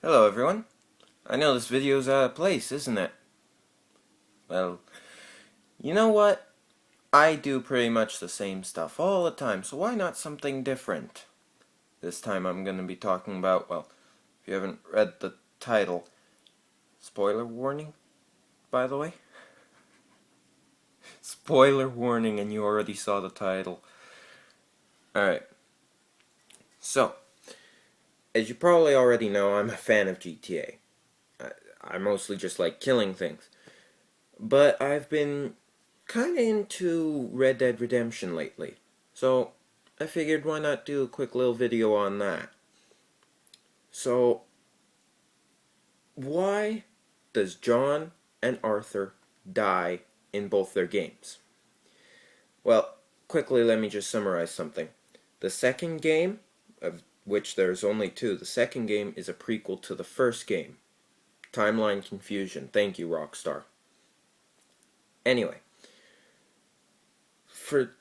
Hello everyone. I know this video's out of place, isn't it? Well, you know what? I do pretty much the same stuff all the time, so why not something different? This time I'm going to be talking about, well, if you haven't read the title, spoiler warning, by the way? Spoiler warning, and you already saw the title. Alright, so, as you probably already know, I'm a fan of GTA. I mostly just like killing things. But I've been kinda into Red Dead Redemption lately. So I figured why not do a quick little video on that. So why does John and Arthur die in both their games? Well, quickly let me just summarize something. The second game, of which there's only two, the second game is a prequel to the first game. Timeline confusion. Thank you, Rockstar. Anyway, for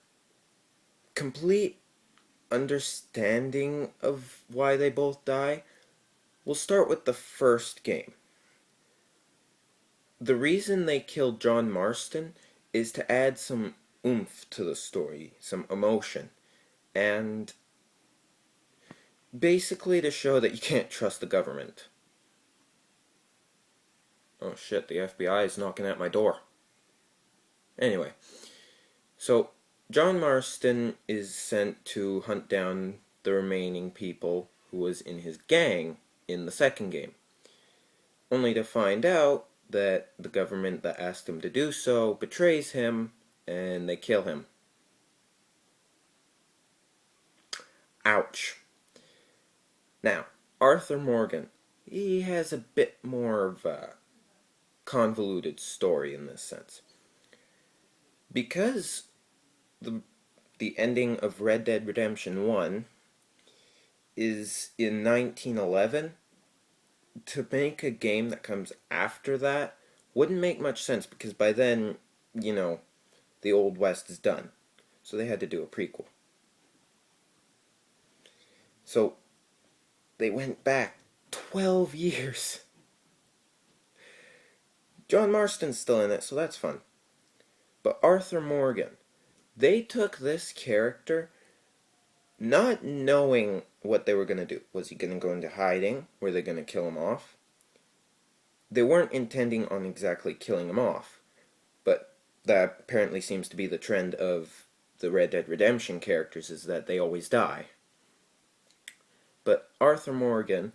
complete understanding of why they both die, we'll start with the first game. The reason they killed John Marston is to add some oomph to the story, some emotion, and basically to show that you can't trust the government. Oh shit, the FBI is knocking at my door. Anyway, so John Marston is sent to hunt down the remaining people who was in his gang in the second game, only to find out that the government that asked him to do so betrays him and they kill him. Ouch. Now, Arthur Morgan, he has a bit more of a convoluted story in this sense. Because the ending of Red Dead Redemption 1 is in 1911, to make a game that comes after that wouldn't make much sense because by then, the Old West is done. So they had to do a prequel. So they went back 12 years. John Marston's still in it, so that's fun. But Arthur Morgan, they took this character not knowing what they were going to do. Was he going to go into hiding? Were they going to kill him off? They weren't intending on exactly killing him off, but that apparently seems to be the trend of the Red Dead Redemption characters, is that they always die. But Arthur Morgan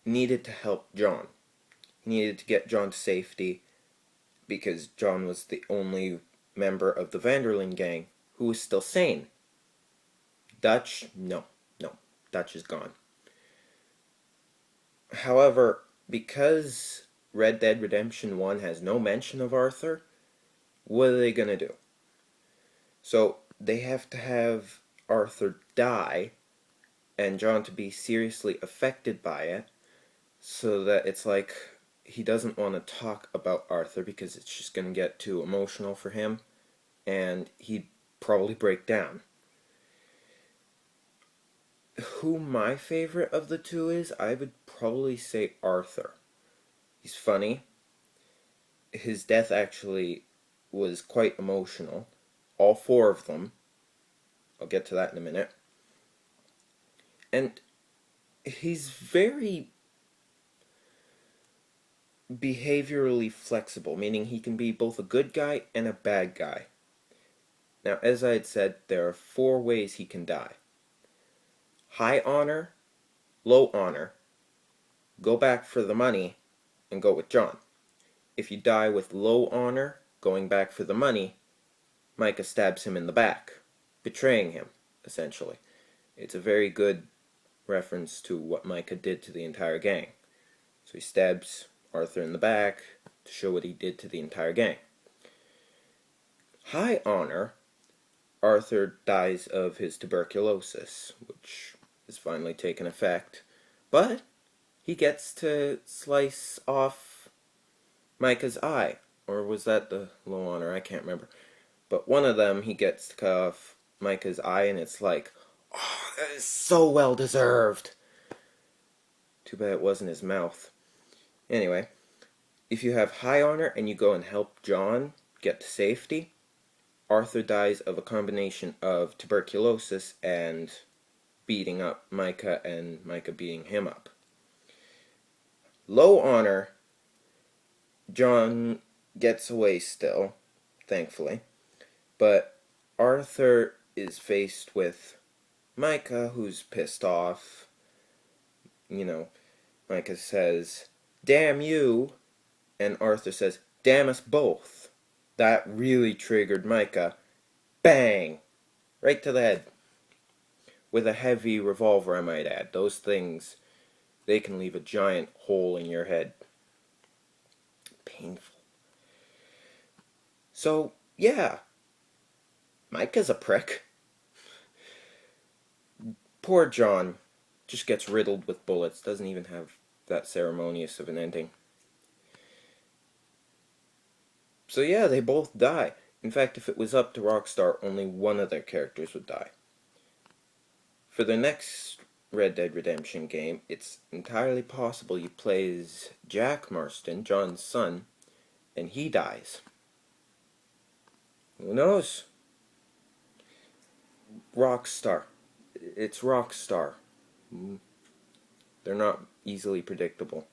needed to help John. He needed to get John to safety because John was the only member of the Vanderlyn gang who was still sane. Dutch? No. Dutch is gone. However, because Red Dead Redemption 1 has no mention of Arthur, what are they going to do? So they have to have Arthur die and John to be seriously affected by it, so that it's like he doesn't want to talk about Arthur because it's just going to get too emotional for him, and he'd probably break down. Who my favorite of the two is, I would probably say Arthur. He's funny. His death actually was quite emotional. All four of them. I'll get to that in a minute. And he's very behaviorally flexible, meaning he can be both a good guy and a bad guy. Now, as I had said, there are 4 ways he can die. High honor, low honor, go back for the money, and go with John. If you die with low honor, going back for the money, Micah stabs him in the back, betraying him, essentially. It's a very good reference to what Micah did to the entire gang. So he stabs Arthur in the back to show what he did to the entire gang. High honor, Arthur dies of his tuberculosis, which has finally taken effect, but he gets to slice off Micah's eye. Or was that the low honor? I can't remember. But one of them, he gets to cut off Micah's eye, and it's like, oh, that is so well deserved. Too bad it wasn't his mouth. Anyway, if you have high honor and you go and help John get to safety, Arthur dies of a combination of tuberculosis and beating up Micah and Micah beating him up. Low honor, John gets away still, thankfully, but Arthur is faced with Micah, who's pissed off. Micah says, "Damn you," and Arthur says, "Damn us both." That really triggered Micah. Bang! Right to the head. With a heavy revolver, I might add. Those things, they can leave a giant hole in your head. Painful. So, yeah. Micah's a prick. Poor John just gets riddled with bullets. Doesn't even have that ceremonious of an ending. So yeah, they both die. In fact, if it was up to Rockstar, only one of their characters would die. For the next Red Dead Redemption game, it's entirely possible you play as Jack Marston, John's son, and he dies. Who knows? Rockstar. It's Rockstar. They're not easily predictable.